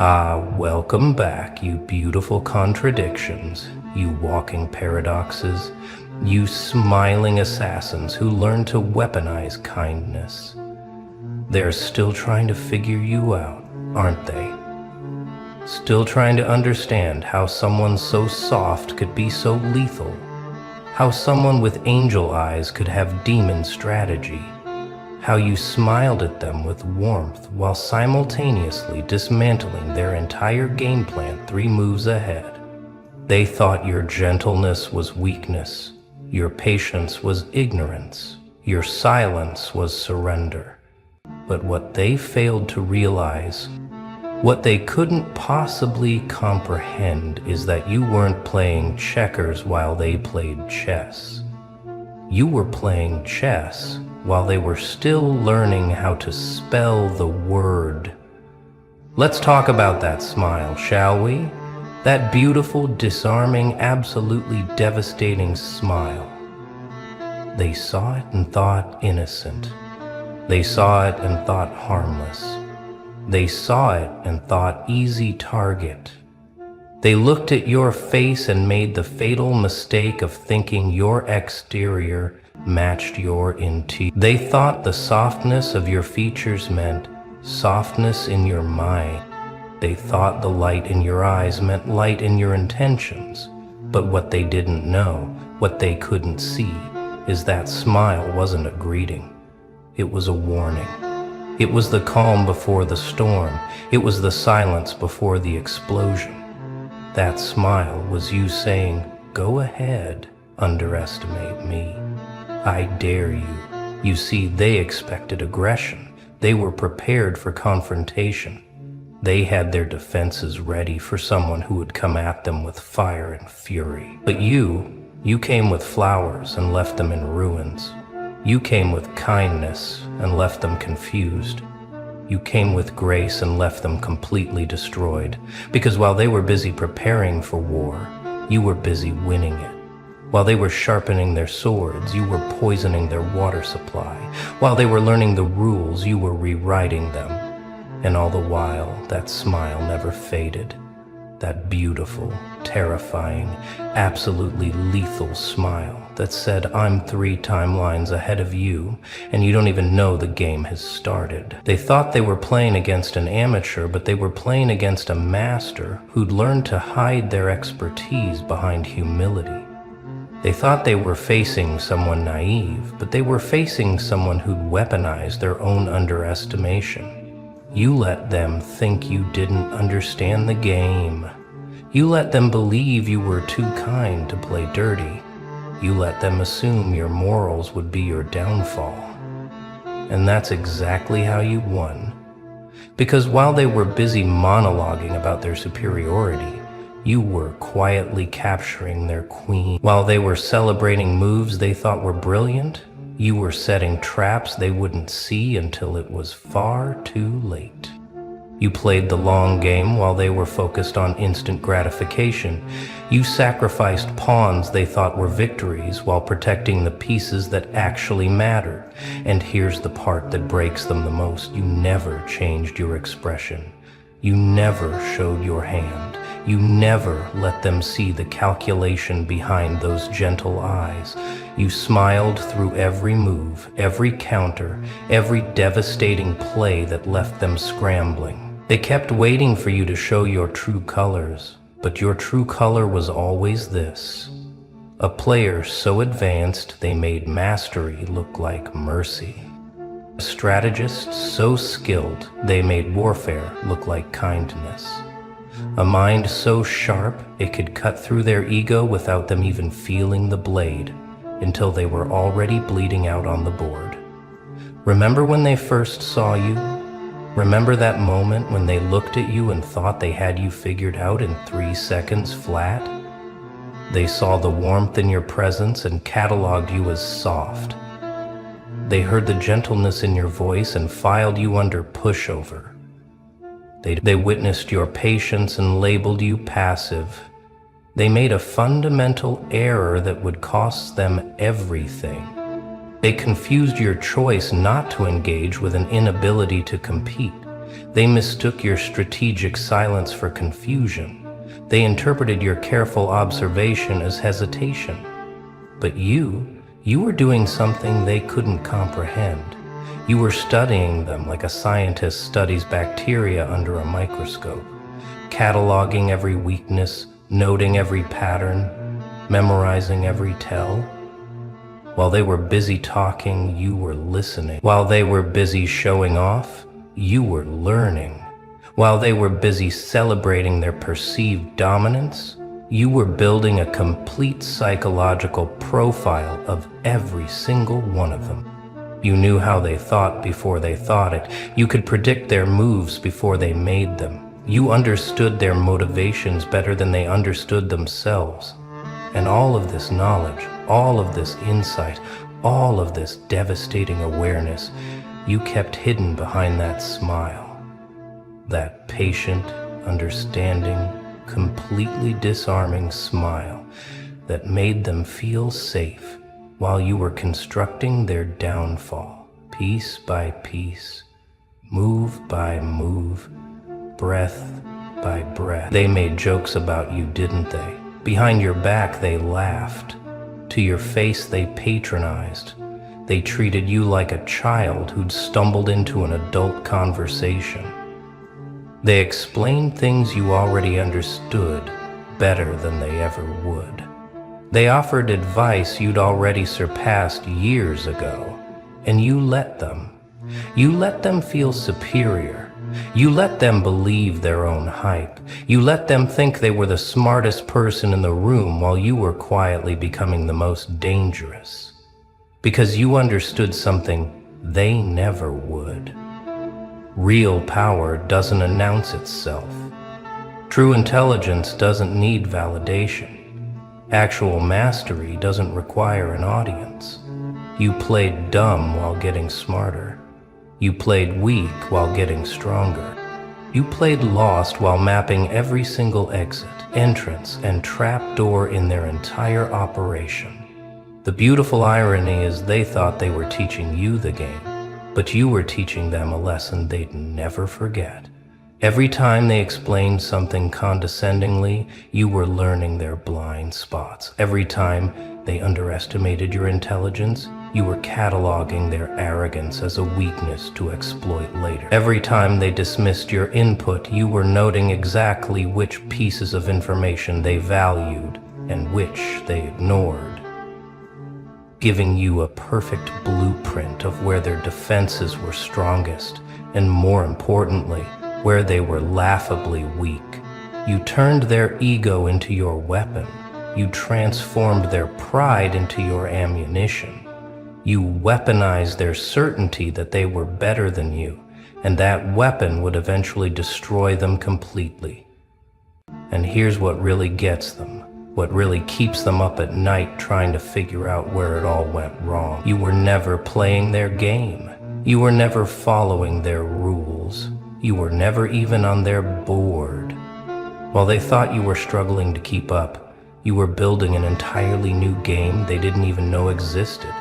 Welcome back, you beautiful contradictions, you walking paradoxes, you smiling assassins who learn to weaponize kindness. They're still trying to figure you out, aren't they? Still trying to understand how someone so soft could be so lethal, how someone with angel eyes could have demon strategy, how you smiled at them with warmth while simultaneously dismantling their entire game plan 3 moves ahead. They thought your gentleness was weakness, your patience was ignorance, your silence was surrender. But what they failed to realize, what they couldn't possibly comprehend, is that you weren't playing checkers while they played chess. You were playing chess while they were still learning how to spell the word. Let's talk about that smile, shall we? That beautiful, disarming, absolutely devastating smile. They saw it and thought innocent. They saw it and thought harmless. They saw it and thought easy target. They looked at your face and made the fatal mistake of thinking your exterior matched your interior. They thought the softness of your features meant softness in your mind. They thought the light in your eyes meant light in your intentions. But what they didn't know, what they couldn't see, is that smile wasn't a greeting. It was a warning. It was the calm before the storm. It was the silence before the explosion. That smile was you saying, "Go ahead, underestimate me. I dare you." You see, they expected aggression. They were prepared for confrontation. They had their defenses ready for someone who would come at them with fire and fury. But you came with flowers and left them in ruins. You came with kindness and left them confused. You came with grace and left them completely destroyed. Because while they were busy preparing for war, you were busy winning it. While they were sharpening their swords, you were poisoning their water supply. While they were learning the rules, you were rewriting them. And all the while, that smile never faded. That beautiful, terrifying, absolutely lethal smile that said, "I'm 3 timelines ahead of you, and you don't even know the game has started." They thought they were playing against an amateur, but they were playing against a master who'd learned to hide their expertise behind humility. They thought they were facing someone naive, but they were facing someone who'd weaponized their own underestimation. You let them think you didn't understand the game. You let them believe you were too kind to play dirty. You let them assume your morals would be your downfall. And that's exactly how you won. Because while they were busy monologuing about their superiority, you were quietly capturing their queen. While they were celebrating moves they thought were brilliant, you were setting traps they wouldn't see until it was far too late. You played the long game while they were focused on instant gratification. You sacrificed pawns they thought were victories while protecting the pieces that actually matter. And here's the part that breaks them the most. You never changed your expression. You never showed your hand. You never let them see the calculation behind those gentle eyes. You smiled through every move, every counter, every devastating play that left them scrambling. They kept waiting for you to show your true colors, but your true color was always this: a player so advanced they made mastery look like mercy. A strategist so skilled they made warfare look like kindness. A mind so sharp it could cut through their ego without them even feeling the blade, until they were already bleeding out on the board. Remember when they first saw you? Remember that moment when they looked at you and thought they had you figured out in 3 seconds flat? They saw the warmth in your presence and cataloged you as soft. They heard the gentleness in your voice and filed you under pushover. They witnessed your patience and labeled you passive. They made a fundamental error that would cost them everything. They confused your choice not to engage with an inability to compete. They mistook your strategic silence for confusion. They interpreted your careful observation as hesitation. But you were doing something they couldn't comprehend. You were studying them like a scientist studies bacteria under a microscope, cataloging every weakness, noting every pattern, memorizing every tell. While they were busy talking, you were listening. While they were busy showing off, you were learning. While they were busy celebrating their perceived dominance, you were building a complete psychological profile of every single one of them. You knew how they thought before they thought it. You could predict their moves before they made them. You understood their motivations better than they understood themselves. And all of this knowledge, all of this insight, all of this devastating awareness, you kept hidden behind that smile. That patient, understanding, completely disarming smile that made them feel safe while you were constructing their downfall, piece by piece, move by move, breath by breath. They made jokes about you, didn't they? Behind your back, they laughed. To your face, they patronized. They treated you like a child who'd stumbled into an adult conversation. They explained things you already understood better than they ever would. They offered advice you'd already surpassed years ago, and you let them. You let them feel superior. You let them believe their own hype. You let them think they were the smartest person in the room while you were quietly becoming the most dangerous. Because you understood something they never would. Real power doesn't announce itself. True intelligence doesn't need validation. Actual mastery doesn't require an audience. You played dumb while getting smarter. You played weak while getting stronger. You played lost while mapping every single exit, entrance, and trapdoor in their entire operation. The beautiful irony is they thought they were teaching you the game, but you were teaching them a lesson they'd never forget. Every time they explained something condescendingly, you were learning their blind spots. Every time they underestimated your intelligence, you were cataloging their arrogance as a weakness to exploit later. Every time they dismissed your input, you were noting exactly which pieces of information they valued and which they ignored, giving you a perfect blueprint of where their defenses were strongest, and more importantly, where they were laughably weak. You turned their ego into your weapon. You transformed their pride into your ammunition. You weaponized their certainty that they were better than you, and that weapon would eventually destroy them completely. And here's what really gets them, what really keeps them up at night trying to figure out where it all went wrong. You were never playing their game. You were never following their rules. You were never even on their board. While they thought you were struggling to keep up, you were building an entirely new game they didn't even know existed.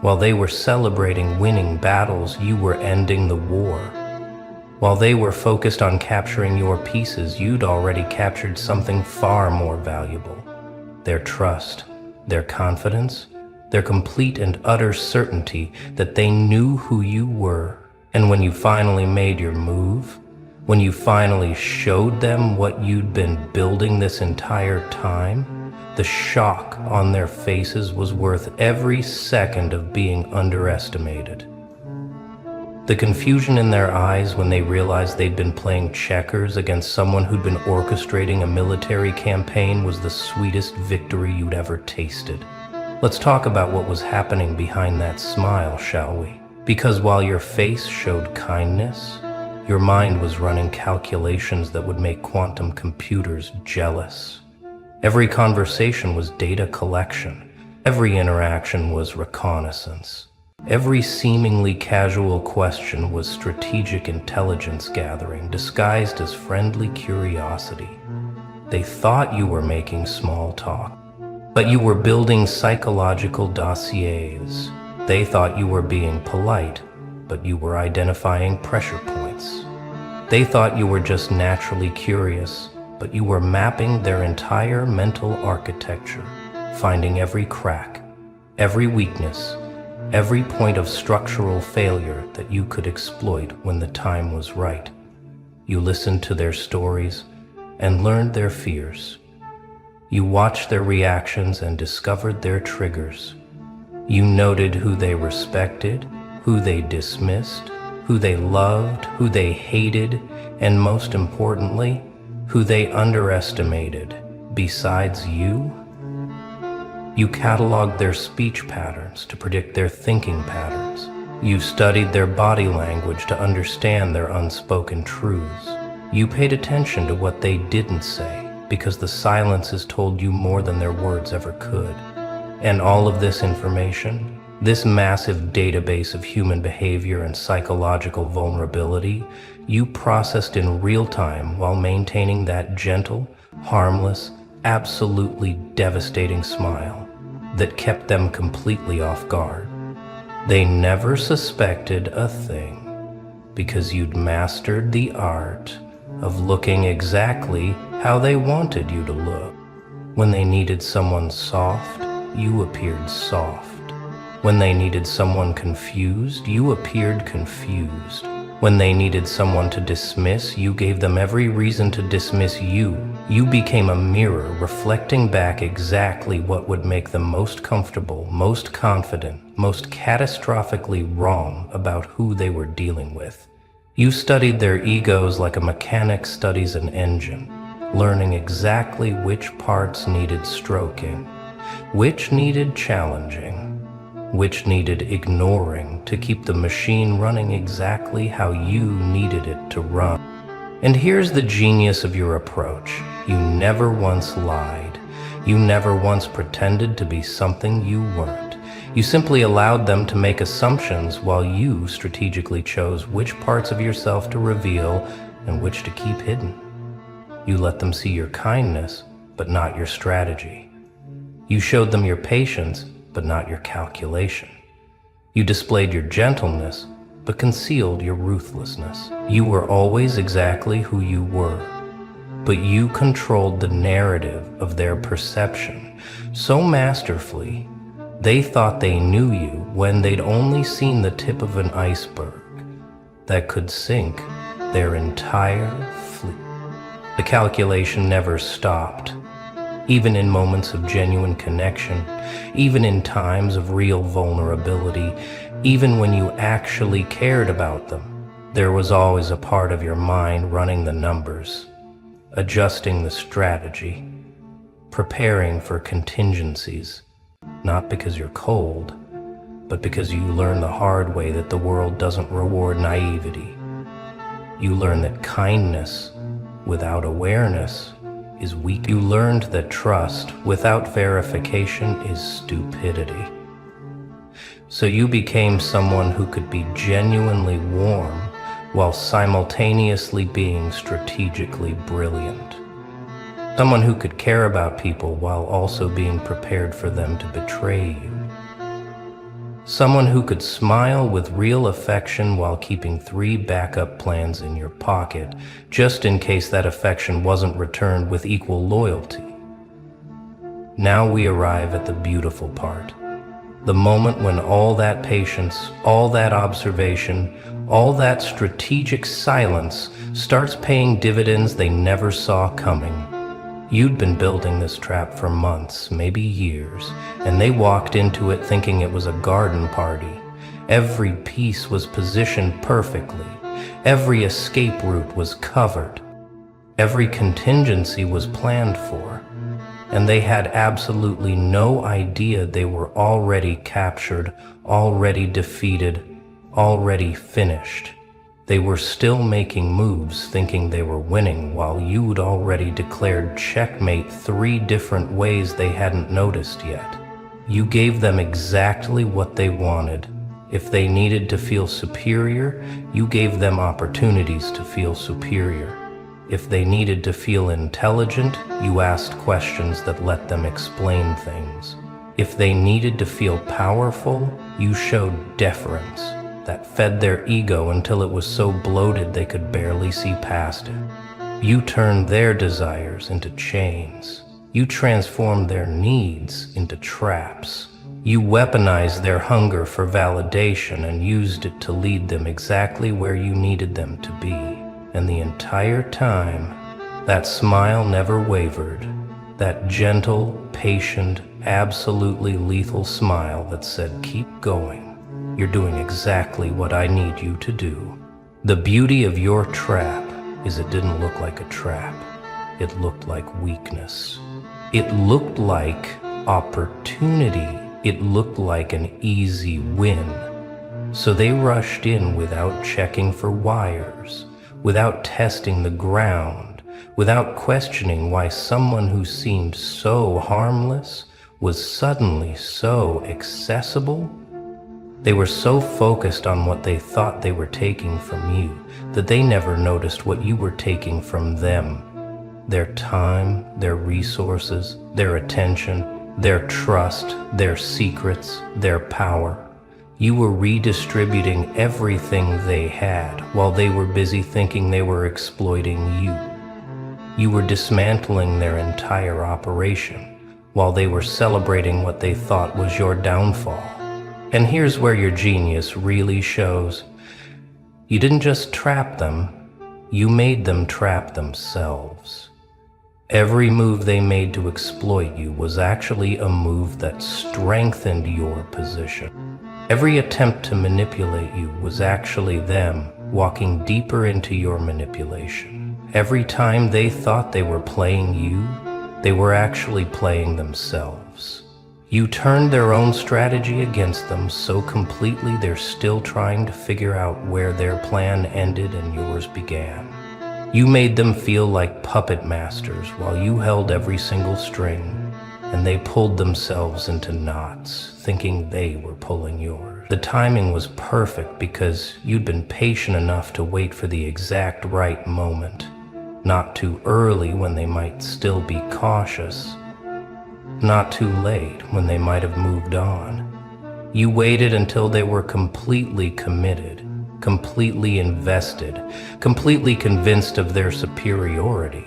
While they were celebrating winning battles, you were ending the war. While they were focused on capturing your pieces, you'd already captured something far more valuable. Their trust, their confidence, their complete and utter certainty that they knew who you were. And when you finally made your move, when you finally showed them what you'd been building this entire time, the shock on their faces was worth every second of being underestimated. The confusion in their eyes when they realized they'd been playing checkers against someone who'd been orchestrating a military campaign was the sweetest victory you'd ever tasted. Let's talk about what was happening behind that smile, shall we? Because while your face showed kindness, your mind was running calculations that would make quantum computers jealous. Every conversation was data collection. Every interaction was reconnaissance. Every seemingly casual question was strategic intelligence gathering, disguised as friendly curiosity. They thought you were making small talk, but you were building psychological dossiers. They thought you were being polite, but you were identifying pressure points. They thought you were just naturally curious, but you were mapping their entire mental architecture, finding every crack, every weakness, every point of structural failure that you could exploit when the time was right. You listened to their stories and learned their fears. You watched their reactions and discovered their triggers. You noted who they respected, who they dismissed, who they loved, who they hated, and most importantly, who they underestimated. Besides you, you cataloged their speech patterns to predict their thinking patterns. You studied their body language to understand their unspoken truths. You paid attention to what they didn't say, because the silences told you more than their words ever could. And all of this information, this massive database of human behavior and psychological vulnerability, you processed in real time while maintaining that gentle, harmless, absolutely devastating smile that kept them completely off guard. They never suspected a thing, because you'd mastered the art of looking exactly how they wanted you to look. When they needed someone soft, you appeared soft. When they needed someone confused, you appeared confused. When they needed someone to dismiss, you gave them every reason to dismiss you. You became a mirror reflecting back exactly what would make them most comfortable, most confident, most catastrophically wrong about who they were dealing with. You studied their egos like a mechanic studies an engine, learning exactly which parts needed stroking, which needed challenging, which needed ignoring to keep the machine running exactly how you needed it to run. And here's the genius of your approach. You never once lied. You never once pretended to be something you weren't. You simply allowed them to make assumptions while you strategically chose which parts of yourself to reveal and which to keep hidden. You let them see your kindness, but not your strategy. You showed them your patience, but not your calculation. You displayed your gentleness, but concealed your ruthlessness. You were always exactly who you were, but you controlled the narrative of their perception so masterfully, they thought they knew you when they'd only seen the tip of an iceberg that could sink their entire fleet. The calculation never stopped. Even in moments of genuine connection, even in times of real vulnerability, even when you actually cared about them, there was always a part of your mind running the numbers, adjusting the strategy, preparing for contingencies, not because you're cold, but because you learn the hard way that the world doesn't reward naivety. You learn that kindness without awareness is weak. You learned that trust without verification is stupidity. So you became someone who could be genuinely warm while simultaneously being strategically brilliant. Someone who could care about people while also being prepared for them to betray you. Someone who could smile with real affection while keeping 3 backup plans in your pocket, just in case that affection wasn't returned with equal loyalty. Now we arrive at the beautiful part. The moment when all that patience, all that observation, all that strategic silence starts paying dividends they never saw coming. You'd been building this trap for months, maybe years, and they walked into it thinking it was a garden party. Every piece was positioned perfectly. Every escape route was covered. Every contingency was planned for. And they had absolutely no idea they were already captured, already defeated, already finished. They were still making moves thinking they were winning while you'd already declared checkmate 3 different ways they hadn't noticed yet. You gave them exactly what they wanted. If they needed to feel superior, you gave them opportunities to feel superior. If they needed to feel intelligent, you asked questions that let them explain things. If they needed to feel powerful, you showed deference. that fed their ego until it was so bloated they could barely see past it. You turned their desires into chains. You transformed their needs into traps. You weaponized their hunger for validation and used it to lead them exactly where you needed them to be. And the entire time, that smile never wavered. That gentle, patient, absolutely lethal smile that said, "Keep going. You're doing exactly what I need you to do." The beauty of your trap is it didn't look like a trap. It looked like weakness. It looked like opportunity. It looked like an easy win. So they rushed in without checking for wires, without testing the ground, without questioning why someone who seemed so harmless was suddenly so accessible. They were so focused on what they thought they were taking from you that they never noticed what you were taking from them. Their time, their resources, their attention, their trust, their secrets, their power. You were redistributing everything they had while they were busy thinking they were exploiting you. You were dismantling their entire operation while they were celebrating what they thought was your downfall. And here's where your genius really shows. You didn't just trap them, you made them trap themselves. Every move they made to exploit you was actually a move that strengthened your position. Every attempt to manipulate you was actually them walking deeper into your manipulation. Every time they thought they were playing you, they were actually playing themselves. You turned their own strategy against them so completely they're still trying to figure out where their plan ended and yours began. You made them feel like puppet masters while you held every single string, and they pulled themselves into knots, thinking they were pulling yours. The timing was perfect because you'd been patient enough to wait for the exact right moment, not too early when they might still be cautious, not too late when they might have moved on. You waited until they were completely committed, completely invested, completely convinced of their superiority.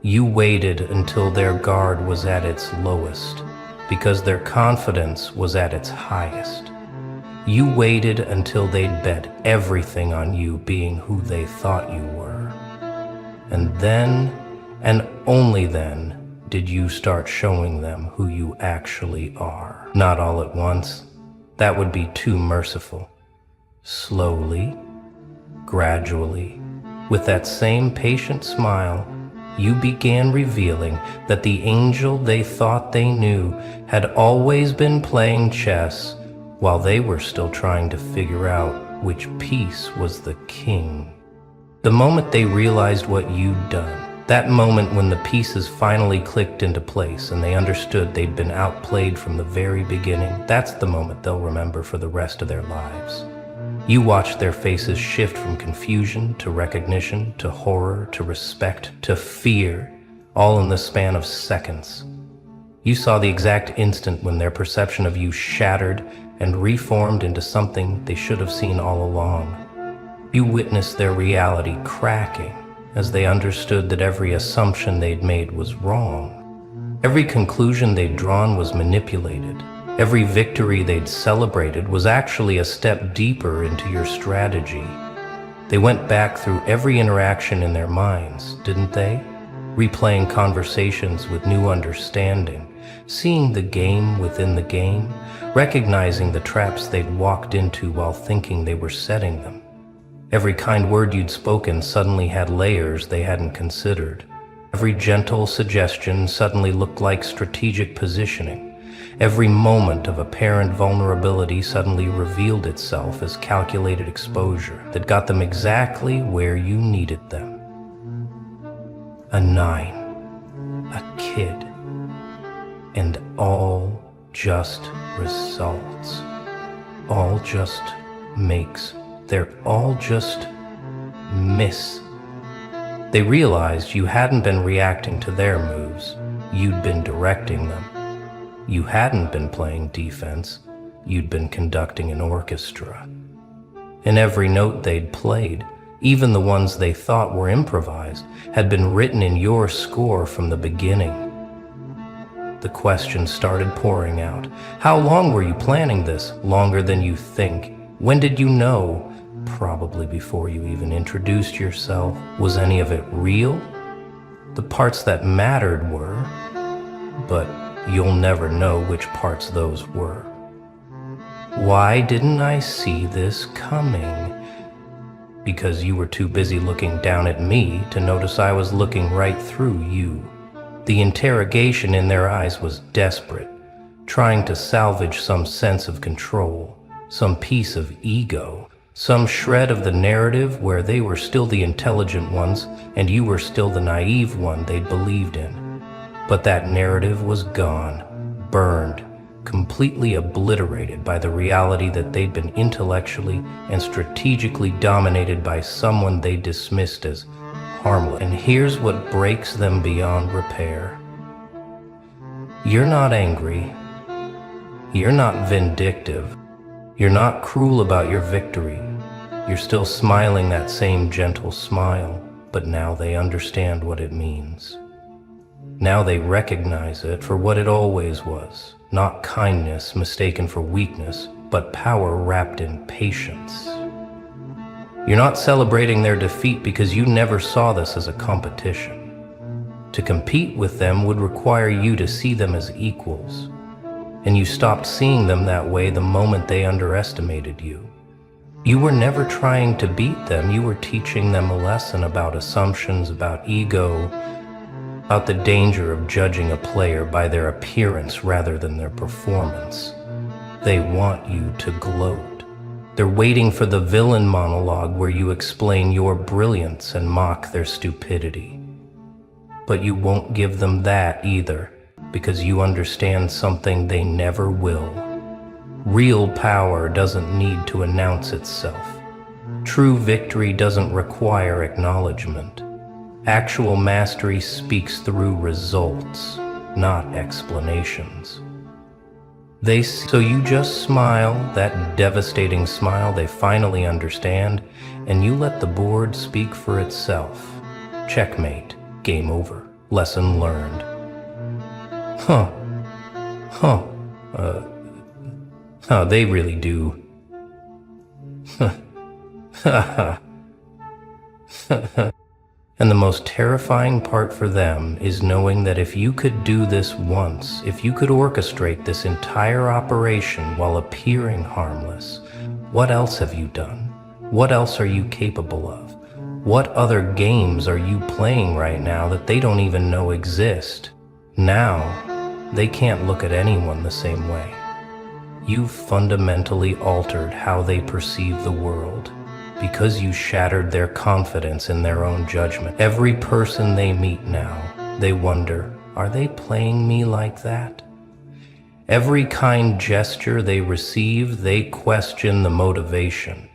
You waited until their guard was at its lowest, because their confidence was at its highest. You waited until they'd bet everything on you being who they thought you were. And then, and only then, did you start showing them who you actually are. Not all at once. That would be too merciful. Slowly, gradually, with that same patient smile, you began revealing that the angel they thought they knew had always been playing chess while they were still trying to figure out which piece was the king. The moment they realized what you'd done, that moment when the pieces finally clicked into place and they understood they'd been outplayed from the very beginning, that's the moment they'll remember for the rest of their lives. You watched their faces shift from confusion to recognition to horror to respect to fear, all in the span of seconds. You saw the exact instant when their perception of you shattered and reformed into something they should have seen all along. You witnessed their reality cracking as they understood that every assumption they'd made was wrong. Every conclusion they'd drawn was manipulated. Every victory they'd celebrated was actually a step deeper into your strategy. They went back through every interaction in their minds, didn't they? Replaying conversations with new understanding, seeing the game within the game, recognizing the traps they'd walked into while thinking they were setting them. Every kind word you'd spoken suddenly had layers they hadn't considered. Every gentle suggestion suddenly looked like strategic positioning. Every moment of apparent vulnerability suddenly revealed itself as calculated exposure that got them exactly where you needed them. A 9, a kid, and all just results. All just makes. They're all just miss. They realized you hadn't been reacting to their moves, you'd been directing them. You hadn't been playing defense, you'd been conducting an orchestra. and every note they'd played, even the ones they thought were improvised, had been written in your score from the beginning. The questions started pouring out. How long were you planning this? Longer than you think. When did you know? Probably before you even introduced yourself. Was any of it real? The parts that mattered were, but you'll never know which parts those were. Why didn't I see this coming? Because you were too busy looking down at me to notice I was looking right through you. The interrogation in their eyes was desperate, trying to salvage some sense of control, some piece of ego, some shred of the narrative where they were still the intelligent ones and you were still the naive one they'd believed in. But that narrative was gone, burned, completely obliterated by the reality that they'd been intellectually and strategically dominated by someone they dismissed as harmless. And here's what breaks them beyond repair. You're not angry. You're not vindictive. You're not cruel about your victory. You're still smiling that same gentle smile, but now they understand what it means. Now they recognize it for what it always was, not kindness mistaken for weakness, but power wrapped in patience. You're not celebrating their defeat because you never saw this as a competition. To compete with them would require you to see them as equals, and you stopped seeing them that way the moment they underestimated you. You were never trying to beat them, you were teaching them a lesson about assumptions, about ego, about the danger of judging a player by their appearance rather than their performance. They want you to gloat. They're waiting for the villain monologue where you explain your brilliance and mock their stupidity. But you won't give them that either, because you understand something they never will. Real power doesn't need to announce itself. True victory doesn't require acknowledgement. Actual mastery speaks through results, not explanations. So you just smile, that devastating smile they finally understand, and you let the board speak for itself. Checkmate, game over, lesson learned. They really do. And the most terrifying part for them is knowing that if you could do this once, if you could orchestrate this entire operation while appearing harmless, what else have you done? What else are you capable of? What other games are you playing right now that they don't even know exist? Now, they can't look at anyone the same way. You've fundamentally altered how they perceive the world, because you shattered their confidence in their own judgment. Every person they meet now, they wonder, are they playing me like that? Every kind gesture they receive, they question the motivation.